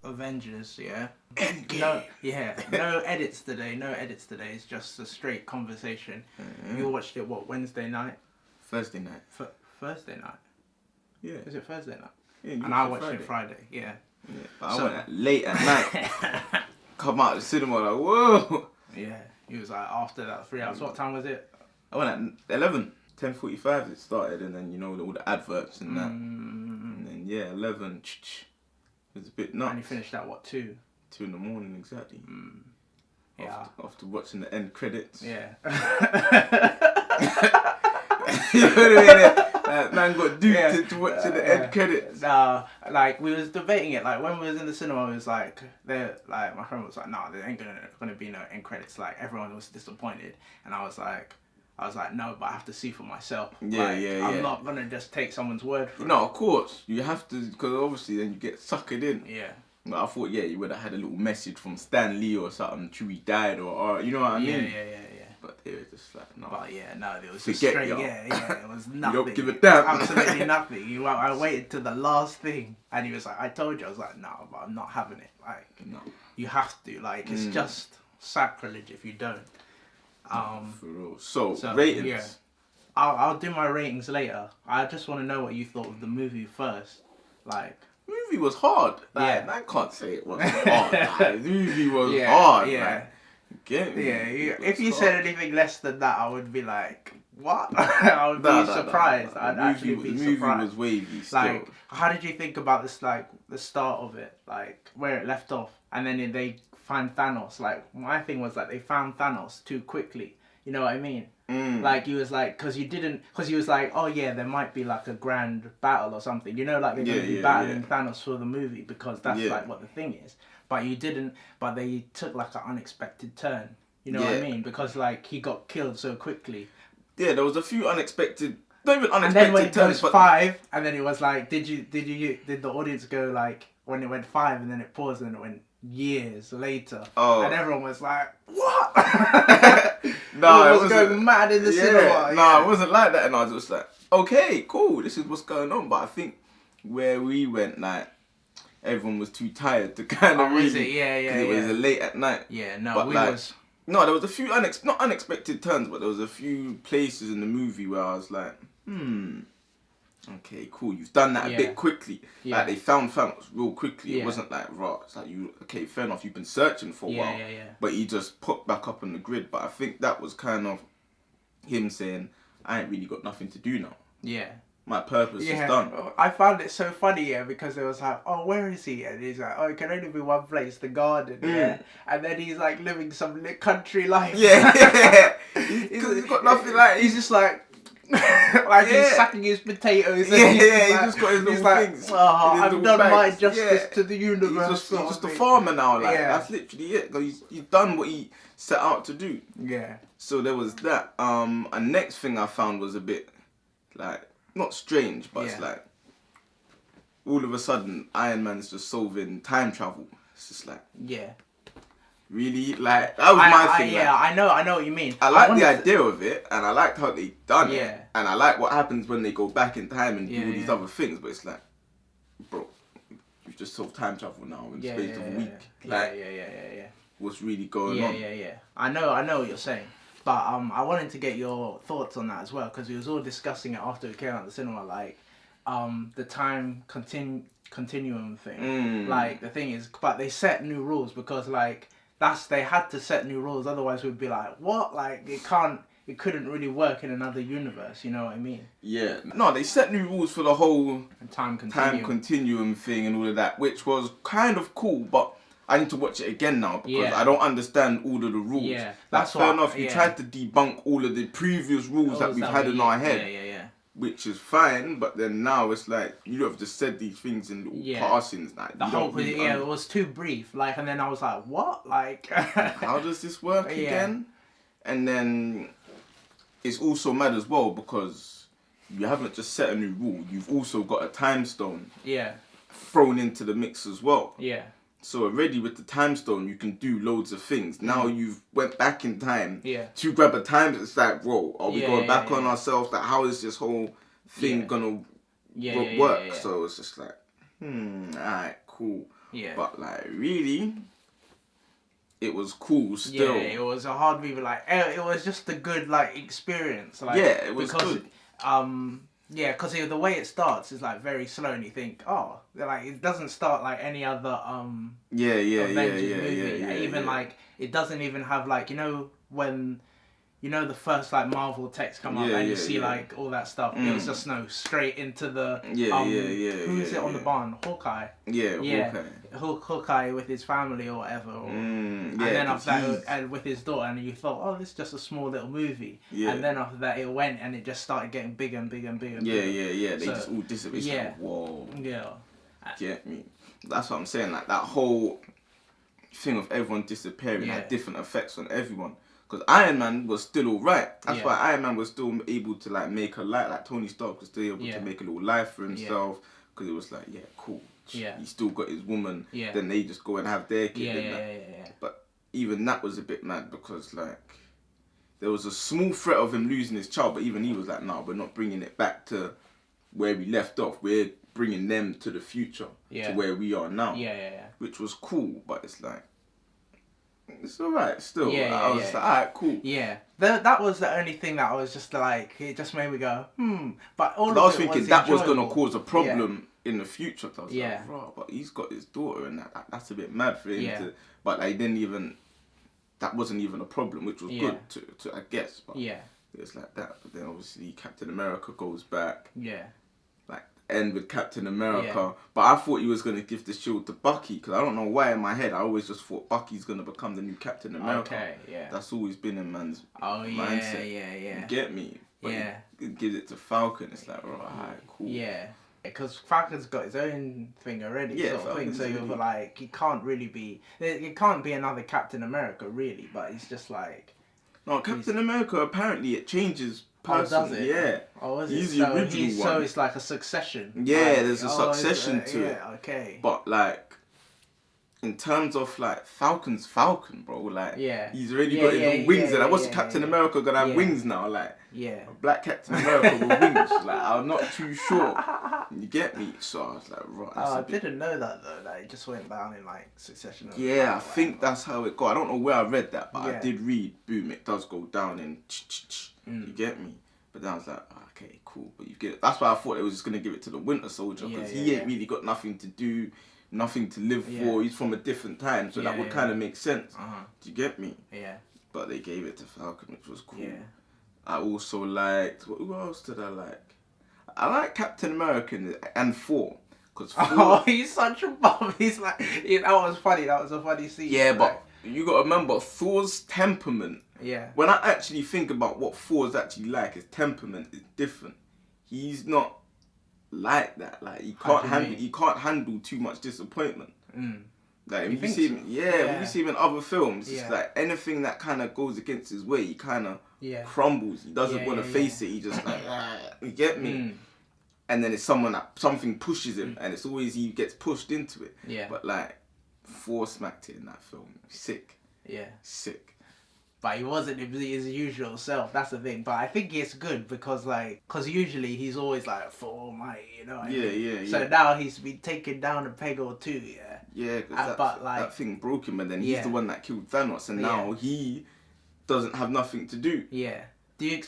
Avengers, yeah. Endgame. No edits today. No edits today. It's just a straight conversation. You watched it Wednesday night? Thursday night. Thursday night. Yeah. Is it Thursday night? Yeah. And I watched it Friday. Yeah. Yeah. But I went late at night. Come out of the cinema like whoa. Yeah. He was like after that 3 hours. What time was it? I went at 11. 10:45 it started, and then all the adverts and that, and then 11. It was a bit nuts. And you finished at what, 2? 2 in the morning exactly. Yeah. After watching the end credits. Yeah. You know what I mean? That man got duped to watching the end credits. Like we was debating it. Like when we was in the cinema, it was like my friend was like, "Nah, there ain't gonna be no end credits." Like everyone was disappointed, and I was like, no, but I have to see for myself. I'm not gonna just take someone's word for it. No, of course you have to, because obviously then you get suckered in. Yeah. But I thought you would have had a little message from Stan Lee or something. Chewie died or you know what I mean? Yeah. But they were just like, no. But it was Forget just straight. y'all. It was nothing. You don't give a damn. Absolutely nothing. I waited to the last thing, and he was like, "I told you." I was like, "No, but I'm not having it. Like, No. you have to. Like, it's just sacrilege if you don't." For real. So ratings. Yeah. I'll do my ratings later. I just want to know what you thought of the movie first. Like, Movie was hard. Like, Yeah. I can't say it wasn't hard. Like, the movie was hard. Yeah. Like, get me? If you said anything less than that, I would be like, what? I would be surprised. I'd actually be surprised. The movie was wavy still. Like, how did you think about this, like, the start of it? Like, where it left off? And then they find Thanos. Like, my thing was, like, they found Thanos too quickly. You know what I mean? Like, he was like, because he was like, oh yeah, there might be like a grand battle or something. You know, like they're going to be battling Thanos for the movie because that's like what the thing is. But but they took like an unexpected turn. You know what I mean? Because like he got killed so quickly. Yeah, there was a few unexpected, not even unexpected and then when it turns, goes 5, and then it was like, did the audience go like, when it went 5 and then it paused and it went years later, and everyone was like, what? No, it was going mad in the cinema. No, it wasn't like that, and I was just like, okay, cool, this is what's going on. But I think where we went, like, everyone was too tired to kind of really. It was late at night. Yeah, no, but no, there was a few not unexpected turns, but there was a few places in the movie where I was like, okay, cool, you've done that a bit quickly. Like, they found Thanos real quickly. It wasn't like, raw. It's like, okay, fair enough, you've been searching for a while. But he just popped back up on the grid. But I think that was kind of him saying, I ain't really got nothing to do now. Yeah. My purpose is done. I found it so funny, because it was like, oh, where is he? And he's like, oh, it can only be one place, the garden. Yeah. And then he's like living some country life. Yeah. He's got nothing like. He's just like. He's sucking his potatoes. And he's just got his little things. I've done my justice to the universe. He's just a farmer now. Like, that's literally it. Cause he's done what he set out to do. Yeah. So there was that. And next thing I found was a bit like, not strange, but it's like, all of a sudden Iron Man's just solving time travel. It's just like, really? Like, that was my thing. I know what you mean. I like the idea of it, and I liked how they done it, and I like what happens when they go back in time and do all these other things, but it's like, bro, you've just solved time travel now in the space of a week. Like, what's really going on? Yeah. I know what you're saying. But I wanted to get your thoughts on that as well, because we was all discussing it after we came out of the cinema, like, the time continuum thing. Like, the thing is, but they set new rules because, like, they had to set new rules, otherwise we'd be like, what? Like, it couldn't really work in another universe, you know what I mean? Yeah. No, they set new rules for the whole time continuum thing and all of that, which was kind of cool, but I need to watch it again now because I don't understand all of the rules. Yeah, that's fair enough. You tried to debunk all of the previous rules that we've had in our head, which is fine. But then now it's like you have just said these things in little passings. Like, the whole it was too brief. Like, and then I was like, what? Like, how does this work again? And then it's also mad as well because you haven't just set a new rule. You've also got a time stone. Thrown into the mix as well. So already with the time stone, you can do loads of things. Now you've went back in time to grab a time. It's like, bro, are we going back on ourselves? Like, how is this whole thing gonna work? So it's just like, alright, cool. Yeah. But like really, it was cool still. Yeah, it was a hard movie. Like it was just a good like experience. Like, yeah, it was because, good. Yeah, because the way it starts is like very slow, and you think, oh, like it doesn't start like any other Avengers movie. Even like it doesn't even have like when. The first like Marvel text come up and you see like all that stuff. It was just straight into the who is it on the barn? Hawkeye. Yeah. Hawkeye with his family or whatever. And then after that, and with his daughter, and you thought, oh, this is just a small little movie. Yeah. And then after that, it went and it just started getting bigger and bigger and bigger. And bigger. Yeah. They just all disappeared. Yeah. Like, whoa. Yeah. Get me? That's what I'm saying. Like that whole thing of everyone disappearing had different effects on everyone. Because Iron Man was still alright. That's why Iron Man was still able to like make a life. Like Tony Stark was still able to make a little life for himself. Because it was like, cool. Yeah. He still got his woman. Yeah. Then they just go and have their kid. Yeah. But even that was a bit mad because like there was a small threat of him losing his child. But even he was like, no, we're not bringing it back to where we left off. We're bringing them to the future. To where we are now. Yeah. Which was cool. But it's like, it's alright still. I was like, alright, cool. Yeah. That was the only thing that I was just like, it just made me go, But all I was thinking that was enjoyable. going to cause a problem in the future. I was Yeah. like, bro, but he's got his daughter and that's a bit mad for him to... But I didn't even... That wasn't even a problem, which was good to I guess. But it's like that. But then obviously Captain America goes back. Yeah. Like, end with Captain America. But I thought he was going to give the shield to Bucky. Because I don't know why in my head I always just thought Bucky's going to become the new Captain America. Okay, yeah. That's always been in man's mindset. You get me? But he gives it to Falcon. It's like, alright, cool. Yeah. Because Falcon's got his own thing already, sort of thing. So you're like, he can't really be... It can't be another Captain America, really. But it's just like... No, Captain America, apparently it changes person. Oh, does it? Yeah. Oh, is it? He's the original one. So it's like a succession. Yeah, there's a succession to it. Yeah, okay. But like, in terms of like Falcon's Falcon, bro, like he's already got his own wings. And what's Captain America gonna have wings now? Like a black Captain America with wings. Like I'm not too sure. You get me? So I was like, right. I didn't know that though. Like it just went down in like succession. Yeah, I think that's how it got. I don't know where I read that, but I did read. Boom, it does go down in. You get me? But then I was like, okay, cool. But you get it. That's why I thought it was just gonna give it to the Winter Soldier because he ain't really got nothing to do. Nothing to live for. He's from a different time, so that would kind of make sense. Do you get me? Yeah. But they gave it to Falcon, which was cool. Yeah. I also liked... Who else did I like? I like Captain America and Thor. Cause Thor, oh, he's such a bum. He's like... that was funny. That was a funny scene. Yeah, but you got to remember, Thor's temperament... Yeah. When I actually think about what Thor's actually like, his temperament is different. He's not... like that, like he can't handle too much disappointment. Like if you see him, when you see him in other films, it's like anything that kind of goes against his way, he kind of crumbles. He doesn't want to face it. He just like, you get me. And then it's something pushes him, and it's always he gets pushed into it. Yeah. But like, Thor smacked it in that film. Sick. Yeah. Sick. But he wasn't his usual self. That's the thing. But I think it's good because usually he's always like, for my, you know. What I mean? So now he's been taken down a peg or two. Yeah. Yeah, because that thing broke him, and then he's the one that killed Thanos, and now he doesn't have nothing to do. Yeah. Did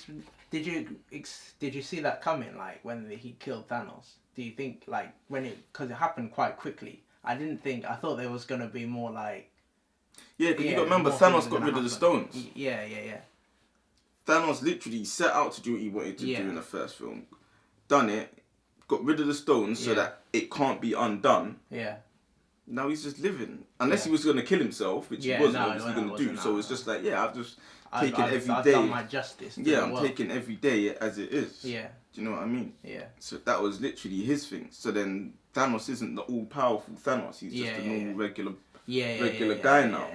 you see that coming? Like when he killed Thanos? Do you think like because it happened quite quickly? I thought there was gonna be more like. Yeah, because you got to remember, Thanos got rid of the stones. Yeah. Thanos literally set out to do what he wanted to do in the first film. Done it, got rid of the stones so that it can't be undone. Yeah. Now he's just living. Unless he was going to kill himself, which he wasn't obviously going to do. So it's just like, I've just taken every day. I've done my justice. I'm taking every day as it is. Yeah. Do you know what I mean? Yeah. So that was literally his thing. So then Thanos isn't the all-powerful Thanos. He's just a normal, regular guy now.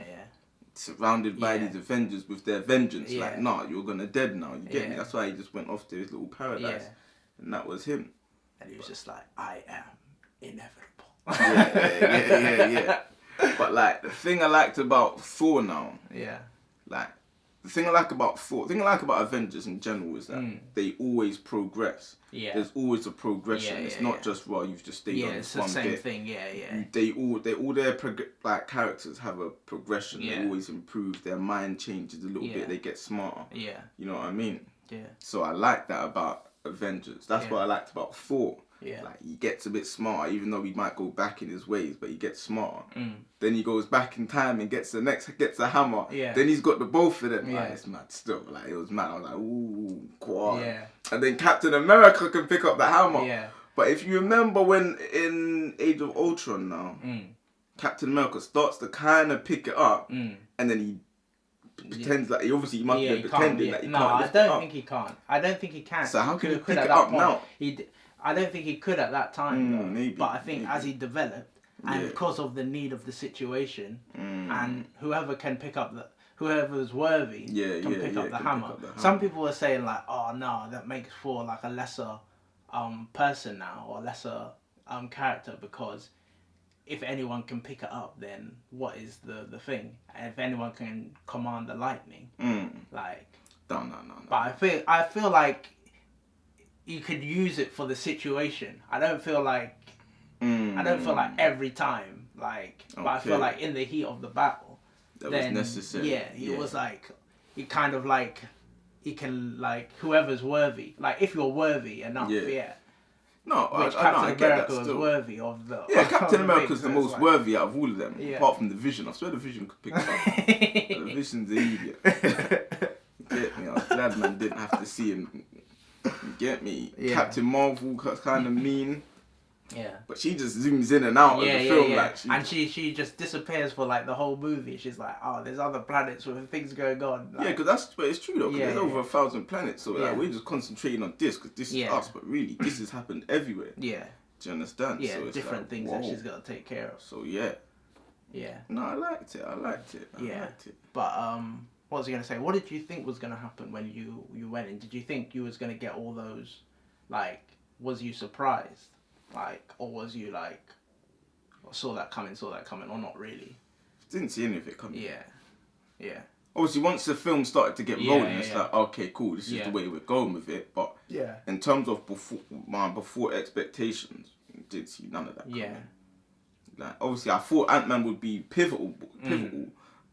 Surrounded by these Avengers with their vengeance. Like, nah, you're gonna dead now. You get me? That's why he just went off to his little paradise. And that was him. And he was just like, I am inevitable. Yeah. But like, the thing I liked about Thor now, like, the thing I like about Avengers in general is that they always progress. Yeah. There's always a progression. It's not just you've just stayed on this one bit. Yeah, it's the same thing. Yeah. They all their characters have a progression. Yeah. They always improve. Their mind changes a little bit. They get smarter. Yeah. You know what I mean? Yeah. So I like that about Avengers. That's what I liked about Thor. Yeah. Like, he gets a bit smarter, even though he might go back in his ways, but he gets smarter. Then he goes back in time and gets a hammer. Yeah. Then he's got the both of them. Yeah. Like, it's mad still. Like, it was mad. I was like, ooh, quad. Yeah. And then Captain America can pick up the hammer. Yeah. But if you remember when in Age of Ultron now, Captain America starts to kind of pick it up, and then he pretends like he must be pretending that he can't. No, I don't think he can't. I don't think he can. So how can he pick it up now? I don't think he could at that time. Maybe, but I think as he developed, and because of the need of the situation, and whoever's worthy can pick up the hammer. Some people were saying like, oh no, that makes Thor like a lesser person now, or lesser character, because if anyone can pick it up, then what is the thing? And if anyone can command the lightning, like no. But I feel like you could use it for the situation. I don't feel like every time, like, but I feel like in the heat of the battle, that was necessary. Yeah, it was like, he kind of like, he can like, whoever's worthy, like if you're worthy enough, No, which I Captain get America that was still. worthy of the. Yeah, Captain America's the thing, most worthy out of all of them, Yeah. apart from the Vision. I swear the Vision could pick it up. The Vision's an idiot. You get me? I was glad man didn't have to see him. You get me? Yeah. Captain Marvel kind of mean. Yeah. But she just zooms in and out of the film. Yeah. Like, and she just disappears for like the whole movie. She's like, oh, there's other planets with things going on. Like, but it's true though, because there's over 1,000 planets, so like, we're just concentrating on this, because this is us, but really, this has happened everywhere. Yeah. Do you understand? Yeah, so it's different like, things whoa. that she's got to take care of. So yeah. Yeah. No, I liked it. I liked it. But what was I gonna say? What did you think was gonna happen when you went in? Did you think you was gonna get all those? Like, was you surprised? Like, or was you like, saw that coming, or not really? Didn't see any of it coming. Yeah. Obviously, once the film started to get rolling, it's like, okay, cool, this is the way we're going with it. But in terms of before expectations, did see none of that coming. Yeah. Like, obviously, I thought Ant-Man would be pivotal,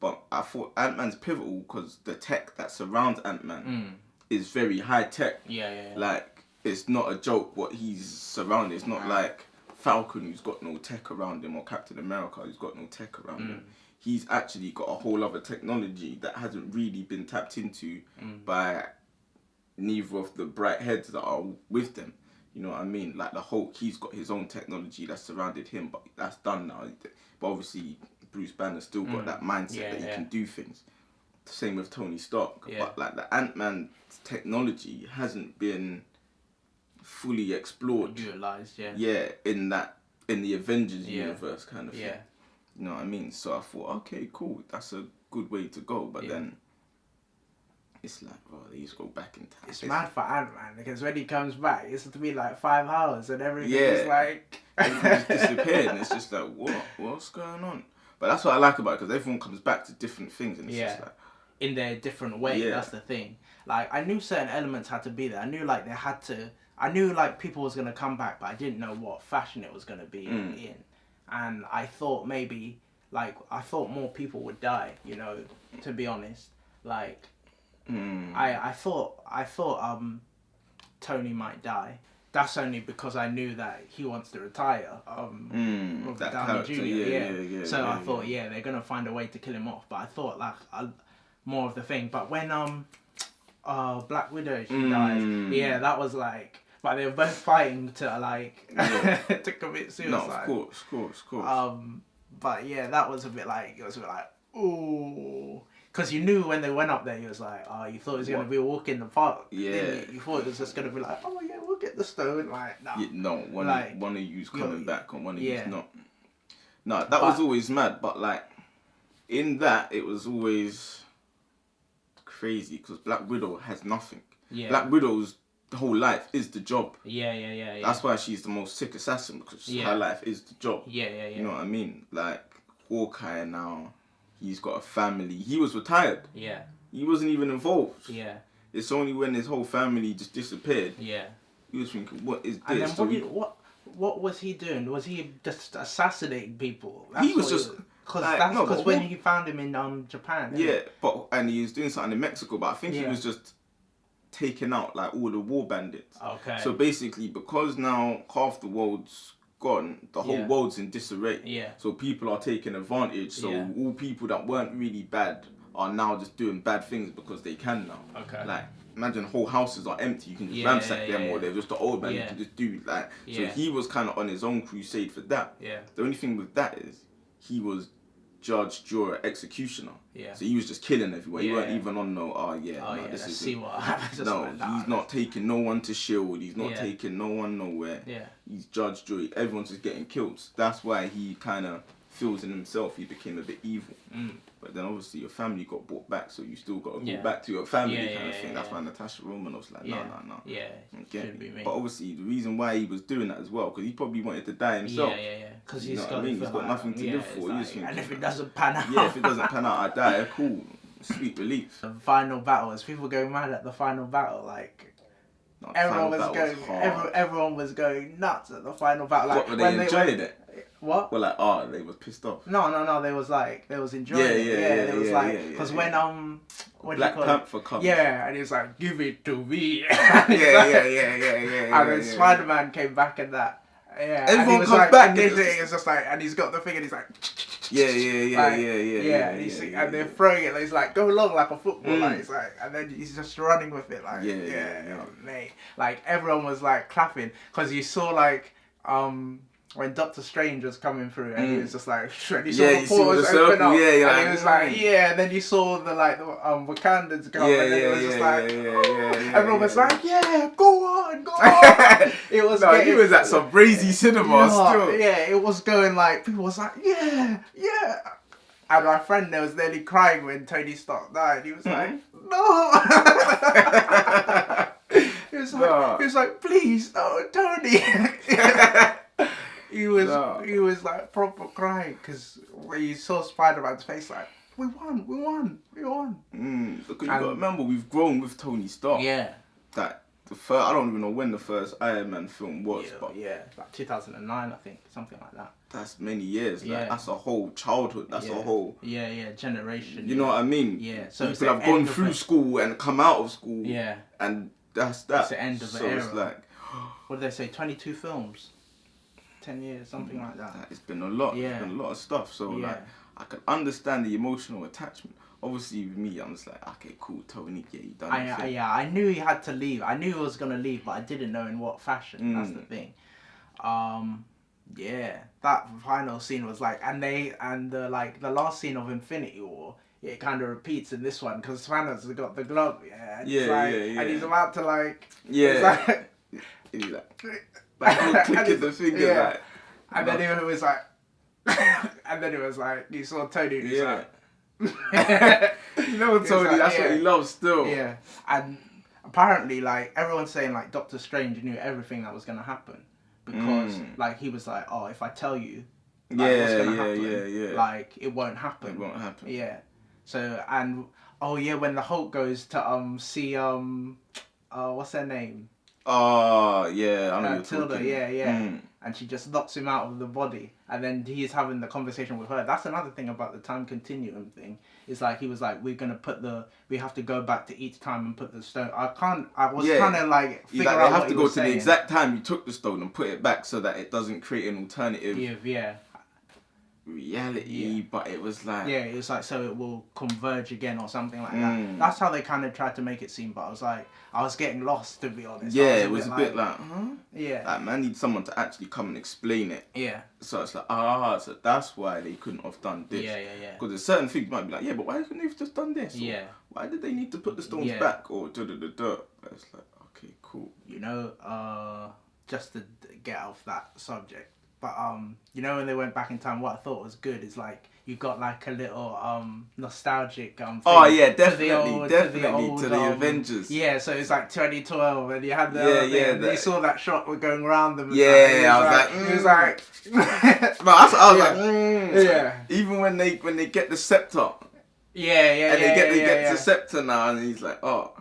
but I thought Ant-Man's pivotal because the tech that surrounds Ant-Man is very high tech. Yeah. Like, it's not a joke what he's surrounded. It's not like Falcon, who's got no tech around him, or Captain America, who's got no tech around him. He's actually got a whole other technology that hasn't really been tapped into by neither of the bright heads that are with them. You know what I mean? Like the Hulk, he's got his own technology that surrounded him, but that's done now. But obviously, Bruce Banner's still got that mindset that he can do things. Same with Tony Stark. But like the Ant-Man technology hasn't been fully explored. Utilized, in the Avengers universe kind of thing. You know what I mean? So I thought, okay, cool, that's a good way to go. But then it's like, oh, they just go back in time. It's mad for Ant-Man, because when he comes back, it's to be like 5 hours and everything is like... everything just disappeared, and it's just like, what's going on? But that's what I like about it, because everyone comes back to different things, and it's just like... in their different way, that's the thing. Like, I knew certain elements had to be there. I knew, like, they had to... I knew, like, people was going to come back, but I didn't know what fashion it was going to be in. And I thought maybe, like, more people would die, you know, to be honest. Like, I thought Tony might die. That's only because I knew that he wants to retire. Robert Downey Jr. Yeah. So I thought, they're going to find a way to kill him off. But I thought, like, more of the thing. But when Black Widow, she dies, that was like... But they were both fighting to like to commit suicide. No, of course. But yeah, that was a bit like ooh, because you knew when they went up there, you was like, oh, you thought it was gonna be a walk in the park. Yeah. You thought it was just gonna be like, oh yeah, we'll get the stone. Like no. No, one of you's coming back and one of you's not. No, that was always mad. But like in that, it was always crazy because Black Widow has nothing. Yeah. Black Widow's whole life is the job. Yeah. That's why she's the most sick assassin, because her life is the job. Yeah. You know what I mean? Like Hawkeye now, he's got a family. He was retired. Yeah. he wasn't even involved. Yeah. It's only when his whole family just disappeared. Yeah. He was thinking, what is this? And then what was he doing? Was he just assassinating people? He was just... Because when he found him in Japan. Yeah, and he was doing something in Mexico, but I think he was just taking out like all the war bandits. Okay. So basically, because now half the world's gone, the whole world's in disarray. Yeah. So people are taking advantage. So all people that weren't really bad are now just doing bad things because they can now. Okay. Like, imagine whole houses are empty. You can just ransack them, or they're just the old man. You can just do like. So he was kind of on his own crusade for that. Yeah. The only thing with that is he was judge, juror, executioner. Yeah. So he was just killing everyone. Yeah. He weren't even on This is see what happens. He's not taking no one to shield. He's not taking no one nowhere. Yeah. He's judge, jury. Everyone's just getting killed. So that's why he kind of feels in himself he became a bit evil. But then obviously your family got brought back, so you still got to go back to your family kind of thing. That's why Natasha Romanoff's like, no. Yeah, should be me. But obviously the reason why he was doing that as well, because he probably wanted to die himself. Yeah. Because he's he's got nothing to live for. Like, and if it doesn't pan out. Yeah, if it doesn't pan out, I die. Cool. Sweet relief. The final battle, as people go mad at the final battle, like... Everyone was going nuts at the final battle. Like, were they enjoying it? What? Well, like, they was pissed off. No, they was enjoying it. They was like, because when what Black Panther comes. Yeah, and he was like, give it to me. yeah. And then Spider-Man came back and that. Yeah, everyone comes back. And it's just like, and he's got the thing and he's like, and they're throwing it. Like, he's like, go along like a football. Like, it's like, and then he's just running with it. Like, mate. Like everyone was like clapping because you saw like when Doctor Strange was coming through and he was just like, and you saw the portals open up, and he was like, and then you saw the Wakandans come, and then it was just like, everyone was like, go on. It was. He was at some crazy cinema still. Yeah, it was going like people was like, yeah. And my friend there was nearly crying when Tony Stark died. He was like, no. He was like, please, no, Tony. He was like proper crying because when you saw Spider-Man's face, like, we won. Because you got to remember, we've grown with Tony Stark. Yeah. That the first, I don't even know when the first Iron Man film was, but like 2009, I think, something like that. That's many years. Like, that's a whole childhood. That's a whole generation. You know what I mean? Yeah. So people have gone through school and come out of school. Yeah. And that's that. It's the end of the era. So it's like, what did they say? 22 films. 10 years, something like that. It's been a lot. Yeah. It's been a lot of stuff. So like, I can understand the emotional attachment. Obviously, with me, I'm just like, okay, cool, Tony, you done it. I knew he had to leave. I knew he was gonna leave, but I didn't know in what fashion. That's the thing. That final scene was like, and the last scene of Infinity War. It kind of repeats in this one because Thanos has got the glove. And he's about to like. Yeah. He's like clicking the finger like. And then it was like. And then it was like you saw Tony. And he's like. You know Tony, that's what he loves still. Yeah, and apparently like everyone's saying like Doctor Strange knew everything that was gonna happen because like he was like, oh, if I tell you, like, what's gonna happen, like it won't happen. It won't happen. Yeah. So and when the Hulk goes to see what's her name? Oh yeah, I know you're Tilda. talking. And she just knocks him out of the body, and then he's having the conversation with her. That's another thing about the time continuum thing. It's like he was like, we have to go back to each time and put the stone. I was trying to like figure out what he was saying. They have to go to the exact time you took the stone and put it back so that it doesn't create an alternative reality. But it was like it was like so it will converge again or something like that. That's how they kind of tried to make it seem. But I was getting lost, to be honest. Yeah, it was a bit like, huh? Yeah. Like, man, I need someone to actually come and explain it. Yeah. So it's like, so that's why they couldn't have done this. Yeah. Because there's certain things might be like, but why couldn't they have just done this? Yeah. Why did they need to put the stones back? Or da-da-da-da. But it's like, okay, cool. You know, just to get off that subject. But, you know, when they went back in time, what I thought was good is like, you got like a little nostalgic thing definitely to the Avengers. Yeah, so it's like 2012 and you had you saw that shot going around them. It was like no, I was like, yeah. Even when they get the scepter Yeah. And they get the scepter now, and he's like, oh.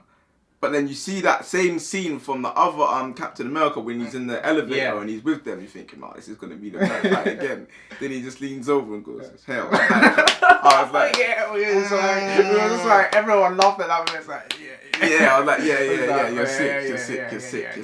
But then you see that same scene from the other Captain America when he's in the elevator and he's with them. You're thinking, oh, this is going to be the fight again. Then he just leans over and goes, it's hell. I was like, yeah, we were just like, everyone laughed at that, but it's like, I was like, you're sick.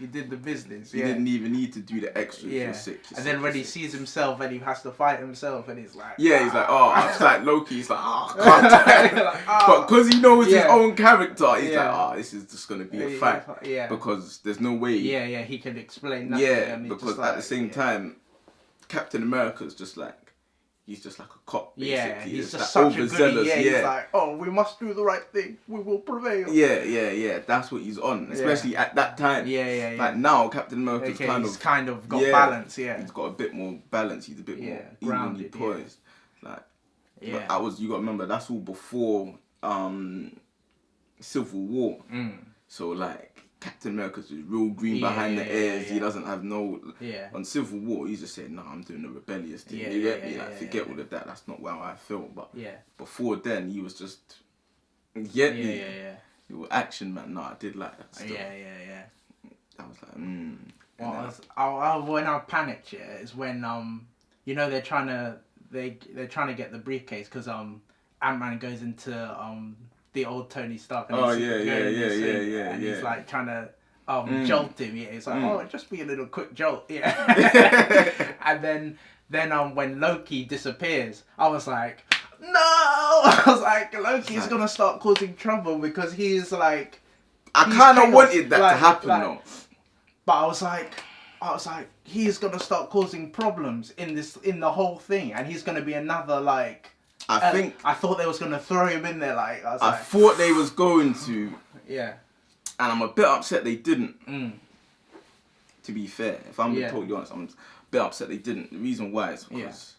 You did the business. You didn't even need to do the extras. You're sick. And then when he sees himself and he has to fight himself, and he's like, he's like, oh, I was like Loki. He's like, oh, I can't. But because he knows his own character, he's like, oh, this is just gonna be a fight. Because there's no way. He can explain nothing. Because at the same time, Captain America's just like. He's just like a cop, basically. Yeah, he's just like such a goodie. He's like, oh, we must do the right thing. We will prevail. Yeah. That's what he's on, especially at that time. Yeah. Like now, Captain America's kind of got balance. Yeah, he's got a bit more balance. He's a bit more evenly poised. Like, but you got to remember that's all before Civil War. So like. Captain America's real green behind the ears. He doesn't have no. On Civil War, he's just saying, "No, I'm doing the rebellious thing." You get me? Like, forget all of that. That's not how I feel. But before then, he was just. You were action man. No, I did like that stuff. I was like, when I panicked, is when they're trying to get the briefcase because Ant-Man goes into the old Tony Stark. And and he's like trying to jolt him. He's like, oh, just be a little quick jolt. And then when Loki disappears, I was like, no! I was like, Loki's gonna start causing trouble because he's like. I kind of wanted that to happen though. But I was like, he's gonna start causing problems in the whole thing, and he's gonna be another like. I thought they was gonna throw him in there. Like I thought they was going to. Yeah. And I'm a bit upset they didn't. To be fair, if I'm being totally honest, I'm a bit upset they didn't. The reason why is because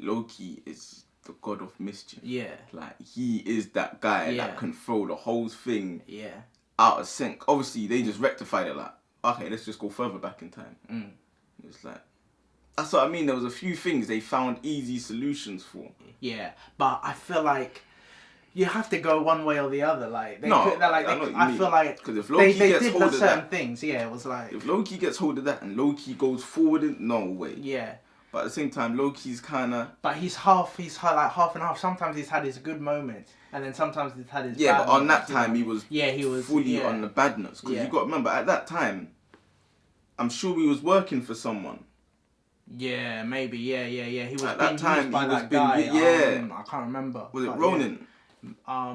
Loki is the god of mischief. Yeah. Like he is that guy that can throw the whole thing. Out of sync. Obviously, they just rectified it. Like, okay, let's just go further back in time. It's like. That's what I mean. There was a few things they found easy solutions for. Yeah, but I feel like you have to go one way or the other. Like I feel like because if Loki gets hold of certain things, it was like if Loki gets hold of that and Loki goes forward, no way. Yeah. But at the same time, Loki's kind of. But he's like half and half. Sometimes he's had his good moments, and then sometimes he's had his. Yeah, bad but on moments, that time he was fully on the badness because you got to remember at that time, I'm sure he was working for someone. Yeah, maybe. Yeah. He was at that time. By that guy. I can't remember. Was it Ronin?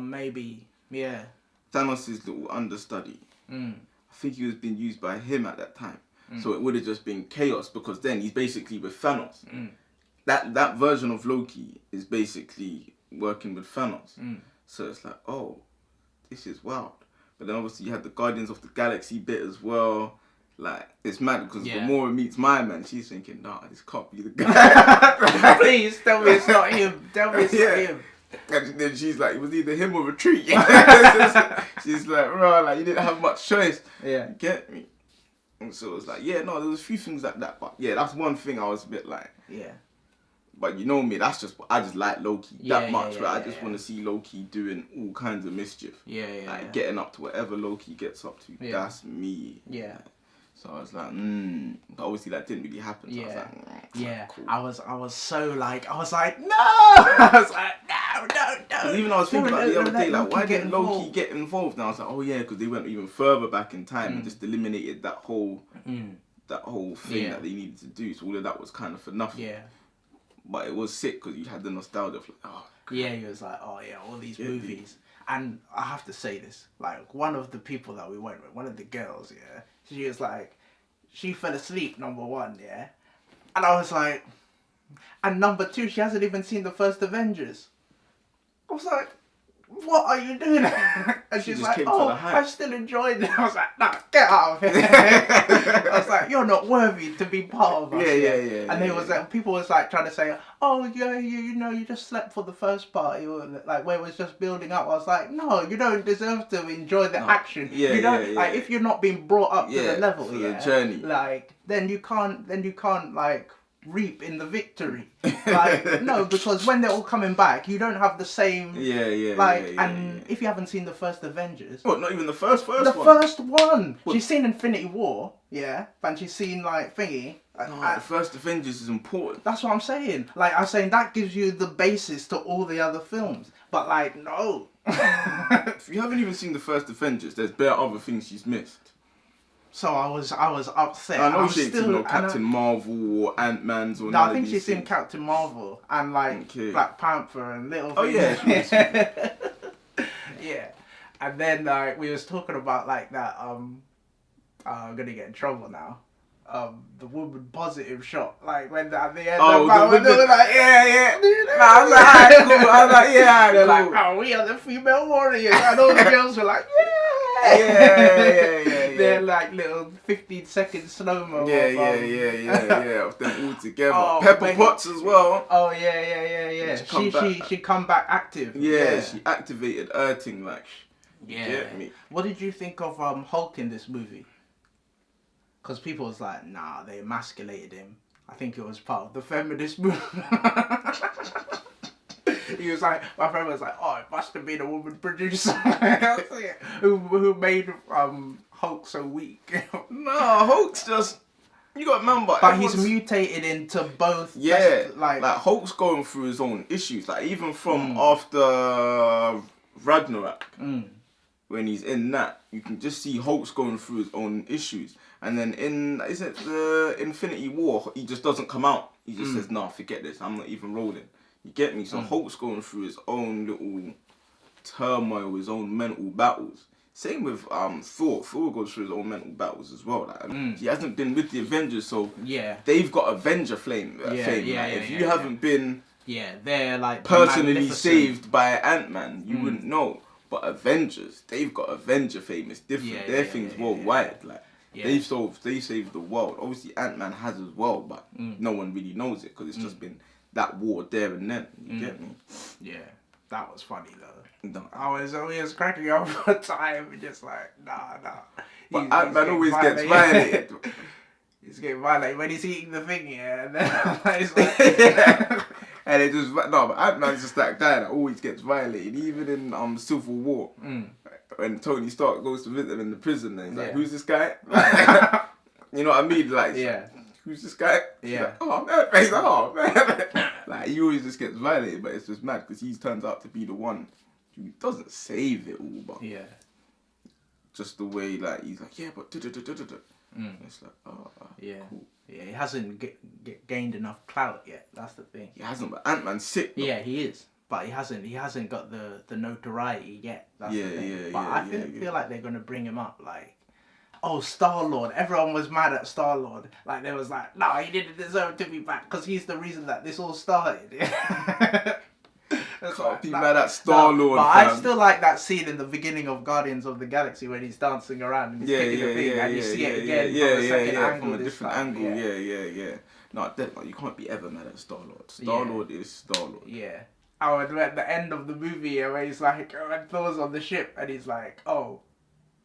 Maybe. Yeah. Thanos' little understudy. I think he was being used by him at that time. So it would have just been chaos because then he's basically with Thanos. That version of Loki is basically working with Thanos. So it's like, oh, this is wild. But then obviously you had the Guardians of the Galaxy bit as well. Like, it's mad because Gamora meets my man. She's thinking, nah, this can't be the guy. Please, tell me it's not him. Tell me it's not him. And then she's like, it was either him or Retreat. She's like, bro, like, you didn't have much choice. Yeah. You get me? And so it's like, there was a few things like that. But yeah, that's one thing I was a bit like. Yeah. But you know me, I just like Loki that much. I just want to see Loki doing all kinds of mischief. Like, getting up to whatever Loki gets up to. That's me. Yeah. So I was like, but obviously that didn't really happen. So I was like, cool. I was so like, no! I was like, no. Because even I was thinking about the other day, like, why didn't Loki get involved? And I was like, oh yeah, because they went even further back in time and just eliminated that whole thing that they needed to do. So all of that was kind of for nothing. Yeah. But it was sick because you had the nostalgia of like, oh. Yeah, he was like, oh yeah, all these movies. And I have to say this, like, one of the people that we went with, one of the girls, she was like, she fell asleep, number one, and I was like, and number two, she hasn't even seen the first Avengers. I was like, what are you doing? And she's like, I still enjoyed it. I was like, nah, get out of here. I was like, you're not worthy to be part of us. And they was like, people was like trying to say, oh yeah, you just slept for the first part. You were like, where it was just building up. I was like, no, you don't deserve to enjoy the action. You don't like if you're not being brought up to the level, the journey. Like then you can't like reap in the victory. Like, no, because when they're all coming back, you don't have the same. If you haven't seen the first Avengers. What? Not even the first one. The first one. What? She's seen Infinity War, yeah, and she's seen like thingy. The first Avengers is important. That's what I'm saying. Like, I'm saying that gives you the basis to all the other films. But like, no. If you haven't even seen the first Avengers, there's bare other things she's missed. So I was upset. I know she ain't seen no Captain Marvel or Ant-Man's or. No, I think she's seen Captain Marvel and like Black Panther and little. Oh things. Yeah, and then like we was talking about like that. I'm gonna get in trouble now. The woman positive shot, like when at the end, when they were like, yeah. I was like, alright, cool. I was like, yeah, they're cool. like, oh, we are the female warriors, and all the girls were like, yeah. They're like little 15-second slow-mo. Yeah. Of them all together. Pepper Potts as well. Oh yeah. She come back active. Yeah, she activated Erting like. Yeah. Get me. What did you think of Hulk in this movie? Because people was like, nah, they emasculated him. I think it was part of the feminist movement. He was like, my friend was like, oh, it must have been a woman producer who made Hulk so weak. No, Hulk's just, you got to remember. But he's mutated into both. Yeah, like Hulk's going through his own issues. Like even from after Ragnarok, when he's in that, you can just see Hulk's going through his own issues. And then is it the Infinity War, he just doesn't come out. He just says, nah, forget this, I'm not even rolling. You get me? So Hulk's going through his own little turmoil, his own mental battles. Same with Thor. Thor goes through his own mental battles as well. Like, he hasn't been with the Avengers, so they've got Avenger fame. If you haven't been they're like personally saved by Ant-Man, you wouldn't know. But Avengers, they've got Avenger fame. It's different. Their thing's worldwide. Like they saved the world. Obviously Ant-Man has as well, but no one really knows it because it's just been that war there and then. You get me? Yeah, that was funny though. No. I was cracking up for time and just like nah. But Ant-Man always gets violated. He's getting violated when he's eating the thing, and then it's like. And it just but Ant-Man's just that guy that always gets violated, even in Civil War. When Tony Stark goes to visit him in the prison, and he's like, "Who's this guy?" You know what I mean? Like, who's this guy? Yeah. Like, oh man, he's like, oh man. Like he always just gets violated, but it's just mad because he turns out to be the one who doesn't save it all, but just the way like he's like, yeah, but it's like, oh cool. Yeah, he hasn't gained enough clout yet. That's the thing. He hasn't, but Ant-Man's sick. Though. Yeah, he is, but he hasn't got the notoriety yet. That's the thing. But I feel like they're gonna bring him up. Like, oh, Star-Lord. Everyone was mad at Star-Lord. Like they was like, no, he didn't deserve to be back because he's the reason that this all started. Can't be mad at Star-Lord. But I still like that scene in the beginning of Guardians of the Galaxy when he's dancing around and he's kicking the thing and you see it again from a second angle. From a different angle. Yeah. No, you can't be ever mad at Star-Lord. Star-Lord is Star-Lord. Yeah. Oh, and at the end of the movie where he's like, when Thor's on the ship and he's like,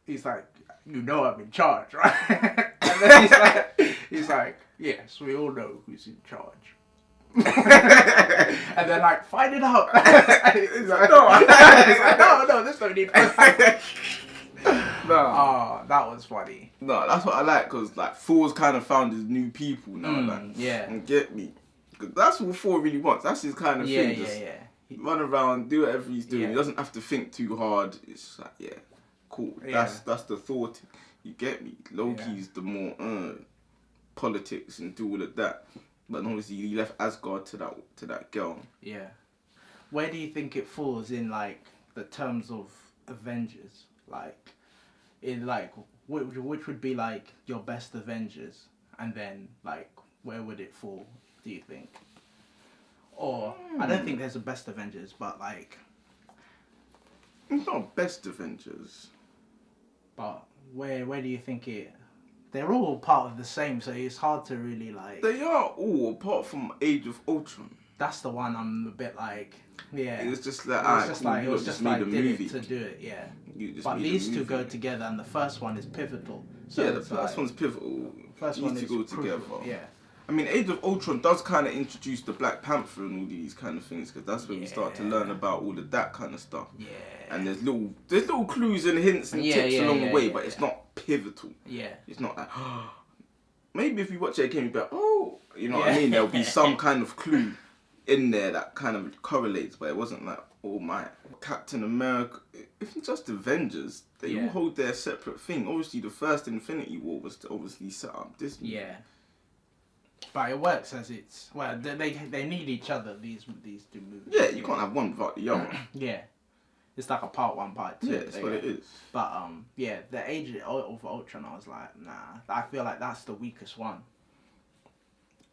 you know I'm in charge, right? And then he's like, yes, we all know who's in charge. And then like, find it out. He's like, no, this don't need. Oh, that was funny. No, that's what I like because like Thor's kind of found his new people now. And get me, because that's what Thor really wants. That's his kind of thing. Just run around, do whatever he's doing. He doesn't have to think too hard. It's just like cool. That's the Thor. You get me. Loki's the more politics and do all of that. But obviously he left Asgard to that girl. Yeah. Where do you think it falls in like the terms of Avengers? Like in like which would be like your best Avengers, and then like where would it fall? Do you think? Or I don't think there's a best Avengers, but like it's not best Avengers. But where do you think it? They're all part of the same, so it's hard to really like. They are all apart from Age of Ultron. That's the one I'm a bit like. Yeah. It was just like it was just like did it to do it. Yeah. But these two go together, and the first one is pivotal. So the first one's pivotal. First one to is go together. Yeah. I mean, Age of Ultron does kind of introduce the Black Panther and all these kind of things, because that's when we start to learn about all of that kind of stuff. Yeah. And there's little clues and hints and tips along the way, but it's not pivotal. Yeah. It's not like, maybe if you watch it again, you'll be like, oh, you know what I mean? There'll be some kind of clue in there that kind of correlates, but it wasn't like, oh my, Captain America, if it's just Avengers, they all hold their separate thing. Obviously, the first Infinity War was to obviously set up this movie. Yeah. But it works as it's, well, they need each other, these two movies. Yeah, you can't have one without the other. Yeah. It's like a part 1, part 2. Yeah, that's what it is. But, yeah, the Age of Ultron, I was like, nah. I feel like that's the weakest one.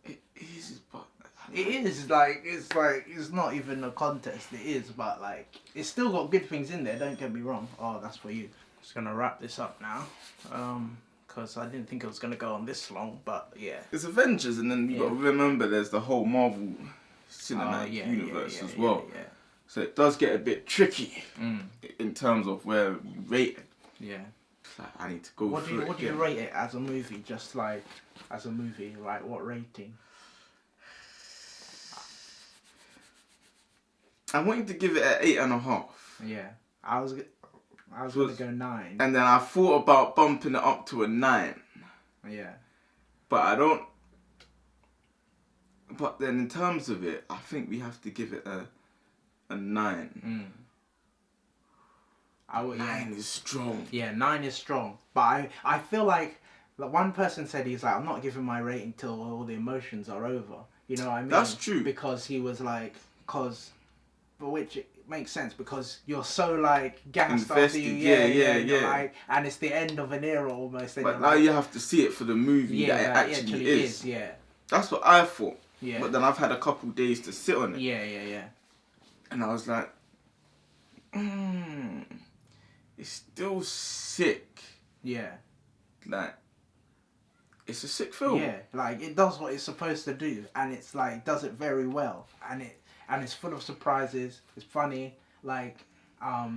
It is, but... It is, like, it's not even a contest, it is, but, like, it's still got good things in there, don't get me wrong. Oh, that's for you. Just gonna wrap this up now. Because I didn't think it was going to go on this long, but yeah. It's Avengers, and then you got to remember there's the whole Marvel cinematic universe as well. Yeah. So it does get a bit tricky in terms of where you rate it. Yeah. Like, I need to go through it. What do you rate it as a movie? Just like, as a movie, like what rating? I wanted to give it an 8.5. Yeah. I was going to go 9. And then I thought about bumping it up to a 9. Yeah. But I don't... But then in terms of it, I think we have to give it a 9. 9 is strong. Yeah, 9 is strong. But I feel like one person said, he's like, I'm not giving my rating till all the emotions are over. You know what I mean? That's true. Because he was like, which it makes sense, because you're so like gassed after you, yeah. Like, and it's the end of an era almost. But now you have to see it for the movie that it actually is. Yeah. That's what I thought. Yeah. But then I've had a couple days to sit on it. Yeah. And I was like, it's still sick. Yeah. Like, it's a sick film. Yeah, like it does what it's supposed to do, and it's like does it very well, and it's full of surprises. It's funny, like I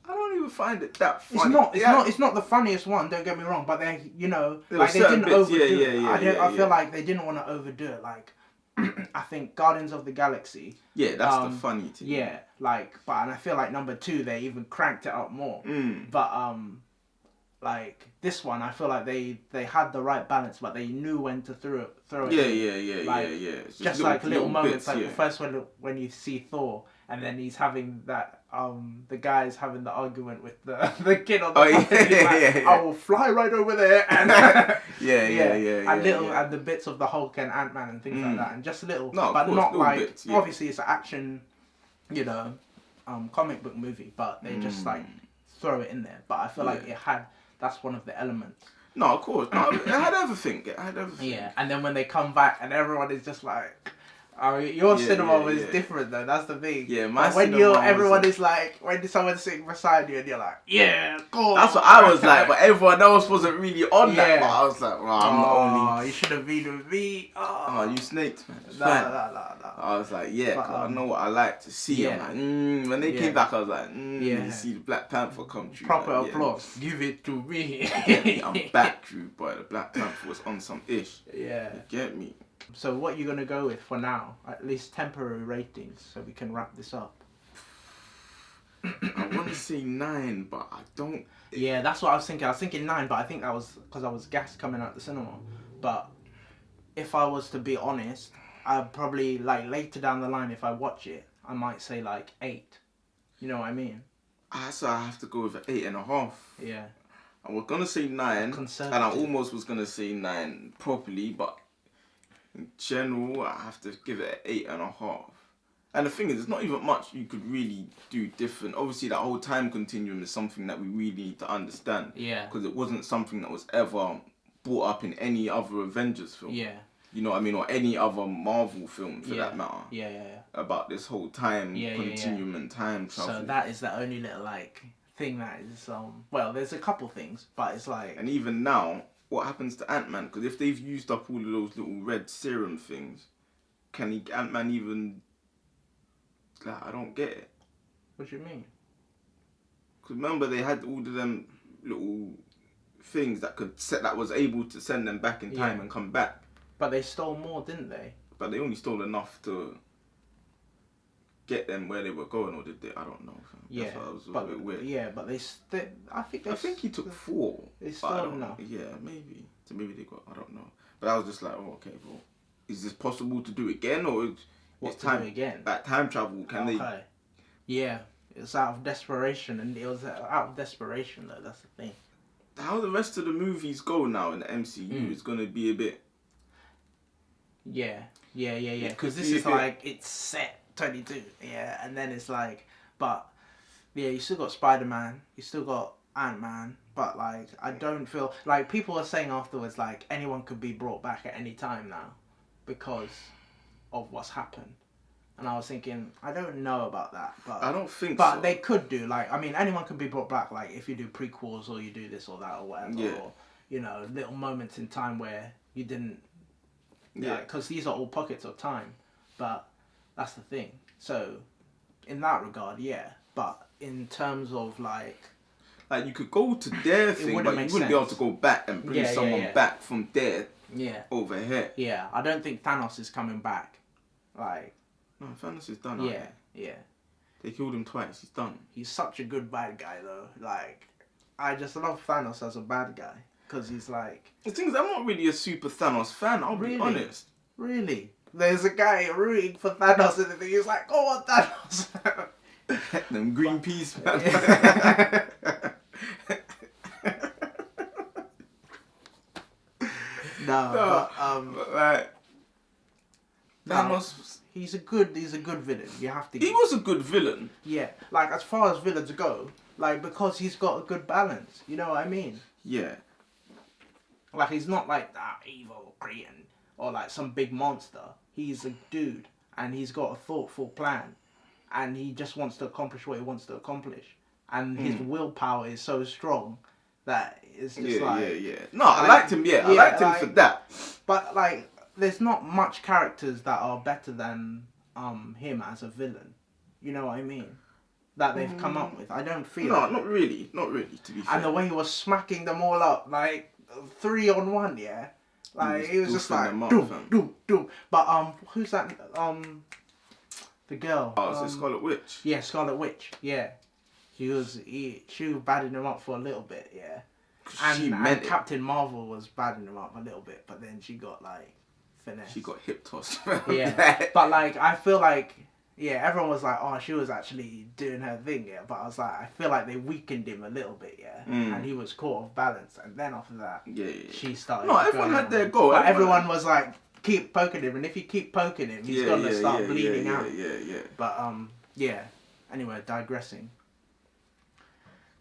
don't even find it that funny. It's not the funniest one. Don't get me wrong, but they they didn't overdo it. I feel like they didn't want to overdo it. Like I think Guardians of the Galaxy. Yeah, that's the funny thing. Yeah, like and I feel like number 2 they even cranked it up more. But like this one, I feel like they had the right balance, but they knew when to throw it. Yeah. Just like little moments, bits, like the first one when you see Thor, and then he's having that the guy's having the argument with the kid on the bus, I will fly right over there, and and the bits of the Hulk and Ant-Man and things like that, and just little, but not like bits, obviously it's an action, comic book movie, but they just like throw it in there. But I feel like that's one of the elements. No, of course. No, it had everything. Yeah, and then when they come back and everyone is just like, your cinema was different though. That's the thing. Yeah, my when everyone is like, when someone's sitting beside you and you're like, yeah, cool. That's what I was like, but everyone else wasn't really on that. But I was like, well, I'm not only. You should have been with me. Oh, you snaked, man. No. I was like, cause I know what I like to see. I'm like, when they came back, I was like, you see the Black Panther come true. Proper applause. Give it to me. I'm back, true, boy. The Black Panther was on some ish. Yeah. You get me? So what are you going to go with for now? At least temporary ratings, so we can wrap this up. I want to say 9, but I don't... Yeah, that's what I was thinking. I was thinking 9, but I think that was because I was gassed coming out the cinema. But if I was to be honest, I'd probably, like, later down the line, if I watch it, I might say, like, 8. You know what I mean? So I have to go with an 8.5. Yeah. I was going to say 9, and I almost was going to say 9 properly, but... in general, I have to give it an 8.5. And the thing is, there's not even much you could really do different. Obviously, that whole time continuum is something that we really need to understand. Yeah. Because it wasn't something that was ever brought up in any other Avengers film. Yeah. You know what I mean? Or any other Marvel film, for that matter. Yeah. About this whole time continuum and time travel. So that is the only little, like, thing that is, well, there's a couple things, but it's like... And even now... what happens to Ant-Man? Because if they've used up all of those little red serum things, can Ant-Man even... like, I don't get it. What do you mean? Because remember, they had all of them little things that was able to send them back in time and come back. But they stole more, didn't they? But they only stole enough to get them where they were going, or did they? I don't know. Yeah, That's it was a bit weird. Yeah, but I think he took 4. They stole enough. Yeah, maybe. So maybe they got. I don't know. But I was just like, oh, okay, well, is this possible to do again, or what time to do again? Like time travel? Can they? Yeah, it's out of desperation, and it was out of desperation though. That's the thing. How the rest of the movies go now in the MCU is going to be a bit. Yeah. Because this is like it's set 22. Yeah, and then it's like, but yeah, you still got Spider-Man, you still got Ant-Man, but like I don't feel like people are saying afterwards like anyone could be brought back at any time now because of what's happened. And I was thinking, I don't know about that, but I don't think but so. they could do, like, I mean, anyone could be brought back, like, if you do prequels or you do this or that or whatever, or, you know, little moments in time where you didn't, because these are all pockets of time, but that's the thing. So, in that regard, yeah, but in terms of, like you could go to their thing, but you wouldn't be able to go back and bring someone back from there over here. Yeah, I don't think Thanos is coming back, like... No, Thanos is done. Yeah. They killed him twice. He's done. He's such a good bad guy, though. Like, I just love Thanos as a bad guy. Because he's like... The thing is, I'm not really a super Thanos fan, I'll be honest. Really? There's a guy rooting for Thanos and the thing. He's like, go on, Thanos. Them green peas, man. But like... Thanos... He's a good villain. You have to. He was a good villain. Yeah, like as far as villains go, like because he's got a good balance. You know what I mean? Yeah. Like he's not like that evil Cretan or like some big monster. He's a dude, and he's got a thoughtful plan, and he just wants to accomplish what he wants to accomplish, and his willpower is so strong that it's just yeah. No, I liked him. Yeah, I liked him for that. But like. There's not much characters that are better than him as a villain. You know what I mean? That they've come up with. I don't feel. No, not really. Not really. To be fair. And the way he was smacking them all up, like 3-on-1, yeah. Like he was just like doom. But who's that? The girl. Oh, is it Scarlet Witch? Yeah, Scarlet Witch. Yeah, she was badding him up for a little bit, yeah. And Captain Marvel was badding him up a little bit, but then she got like. Finesse. She got hip tossed. Yeah, but like I feel like everyone was like, oh, she was actually doing her thing, yeah. But I was like, I feel like they weakened him a little bit, yeah, and he was caught off balance. And then after that, she started. No, everyone had their go. But everyone was like, keep poking him, and if you keep poking him, he's gonna start bleeding out. Yeah. But Anyway, digressing.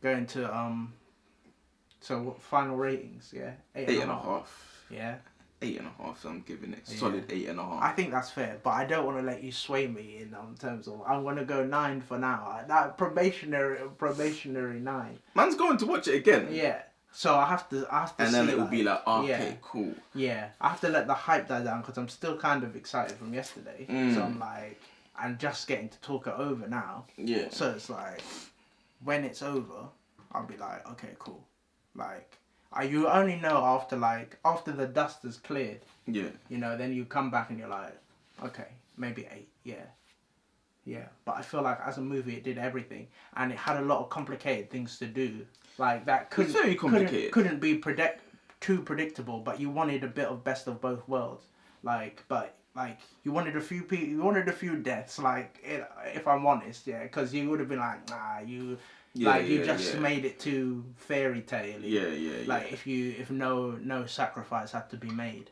Going to So what final ratings? Yeah, 8.5. Yeah. 8.5. I'm giving it solid 8.5. I think that's fair, but I don't want to let you sway me in terms of I'm gonna go 9 for now. That probationary 9. Man's going to watch it again. Yeah. So I have to. And then it will be like, okay, cool. Yeah, I have to let the hype die down because I'm still kind of excited from yesterday. So I'm like, I'm just getting to talk it over now. Yeah. So it's like, when it's over, I'll be like, okay, cool. Like. You only know after the dust has cleared. Yeah. You know, then you come back and you're like, okay, maybe 8. Yeah. Yeah. But I feel like as a movie, it did everything, and it had a lot of complicated things to do. Like that couldn't. It's very complicated. Couldn't be too predictable, but you wanted a bit of best of both worlds. You wanted a few people, you wanted a few deaths. If I'm honest, yeah, because you would have been like, nah, you. You just made it too fairy tale. Yeah. If no sacrifice had to be made,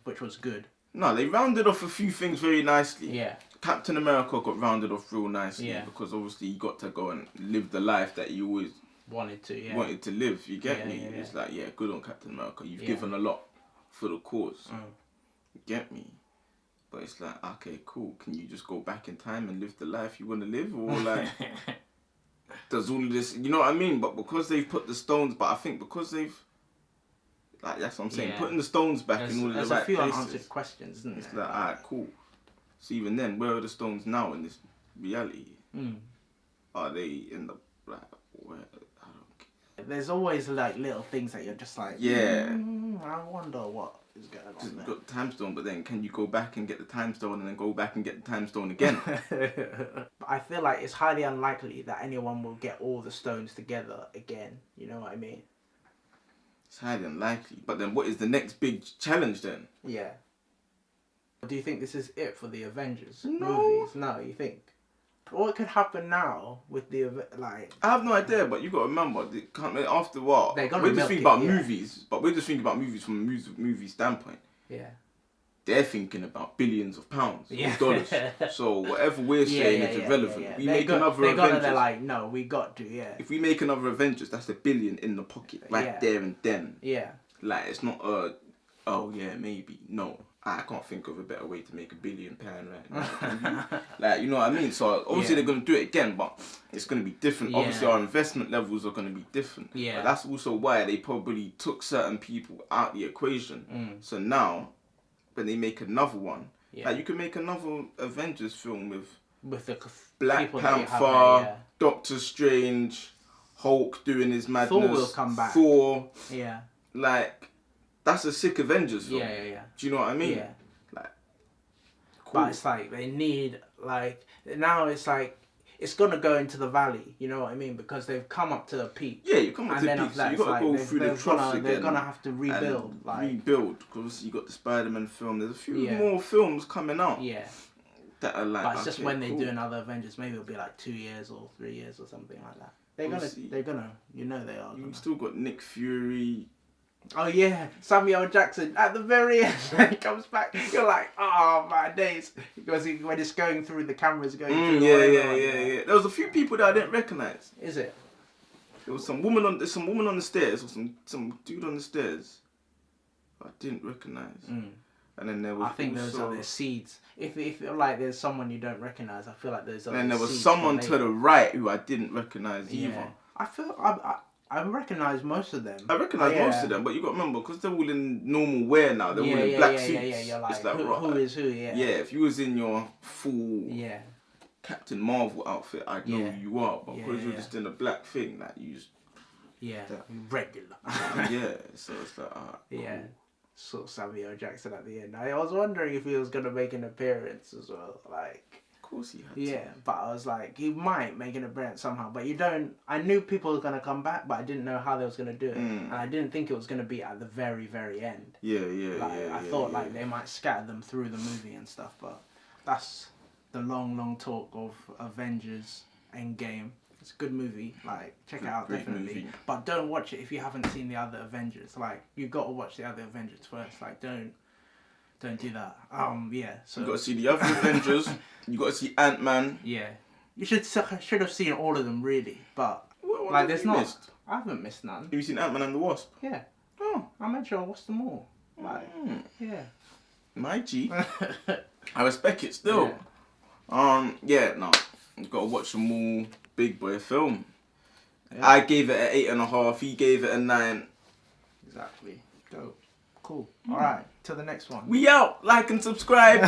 which was good. No, they rounded off a few things very nicely. Yeah. Captain America got rounded off real nicely because obviously you got to go and live the life that you always wanted to live. You get me? It's like, good on Captain America. You've given a lot for the cause. You get me? But it's like, okay, cool. Can you just go back in time and live the life you want to live, or like? Does all of this, you know what I mean? But because they've put the stones, but I think because they've, that's what I'm saying, putting the stones back in all of the right places. There's a few unanswered questions, isn't there? It's like, alright, cool. So even then, where are the stones now in this reality? Are they in the, where, I don't care. There's always little things that you're just like, I wonder what is going on there. You've got the time stone, but then can you go back and get the time stone and then go back and get the time stone again? But I feel like it's highly unlikely that anyone will get all the stones together again. You know what I mean? It's highly unlikely. But then what is the next big challenge then? Yeah. Do you think this is it for the Avengers No. movies? No, you think? What could happen now with the like? I have no idea, but you got to remember, after what? They're gonna We're just milk thinking it, about yeah. movies, but we're just thinking about movies from a movie standpoint. Yeah. They're thinking about billions of pounds, Yeah. of dollars. So whatever we're saying is irrelevant. If we make another Avengers, they're like, no, we got to, yeah. If we make another Avengers, that's $1 billion in the pocket, right there and then. Yeah. Like, it's not oh yeah, maybe. No. I can't think of a better way to make £1 billion right now. Like, you know what I mean? So obviously they're gonna do it again, but it's gonna be different. Yeah. Obviously our investment levels are gonna be different. Yeah. But that's also why they probably took certain people out the equation. So now, when they make another one, like you can make another Avengers film with the Black people Panther, Doctor Strange, Hulk doing his madness. Thor will come back. Thor. Yeah. Like, that's a sick Avengers film. Yeah. Do you know what I mean? Yeah. Like, cool. But it's like they need like now it's like it's gonna go into the valley. You know what I mean? Because they've come up to a peak. Yeah, you come up to the peak, so you got to go through the troughs again. They're gonna have to rebuild. Rebuild, because you got the Spider-Man film. There's a few Yeah. more films coming out. Yeah. That are like. But it's just okay, when they cool. do another Avengers, maybe it'll be like 2 years or 3 years or something like that. They're gonna, you know they are. You still got Nick Fury. Oh yeah, Samuel Jackson at the very end when he comes back, you're like, oh my days, because when it's going through the cameras going through. Yeah. There was a few people that I didn't recognize. Is it? There was some woman on the stairs, or some dude on the stairs. I didn't recognize. And then there was. I think those are the seeds. If like there's someone you don't recognize, I feel like those are. And there was someone to the right who I didn't recognize either. I feel I recognise most of them. I recognise most of them, but you got to remember, because they're all in normal wear now. They're all in black suits. Yeah. You're like, it's like who is who? Yeah. Yeah, if you was in your full Captain Marvel outfit, I'd know who you are. But because you're just in a black thing, like you just regular. So it's like cool. Sort of Samuel Jackson at the end. I was wondering if he was gonna make an appearance as well, like. Of course he had to. Yeah, but I was like, he might make an appearance somehow, but you don't. I knew people were gonna come back, but I didn't know how they was gonna do it, and I didn't think it was gonna be at the very, very end. I thought like they might scatter them through the movie and stuff, but that's the long talk of Avengers Endgame. It's a good movie. Like, check it out definitely. Movie. But don't watch it if you haven't seen the other Avengers. Like, you got to watch the other Avengers first. Like, don't do that. So you got to see the other Avengers. You got to see Ant-Man. Yeah, you should have seen all of them really. But like, there's not. Missed? I haven't missed none. Have you seen Ant-Man and the Wasp? Yeah. Oh, I made sure I watched them all. Like, yeah. My G. I respect it still. No. You got to watch them all. Big boy film. Yeah. I gave it an 8.5. He gave it a 9. Exactly. Dope. Cool. All right. Till the next one. We out. Like and subscribe.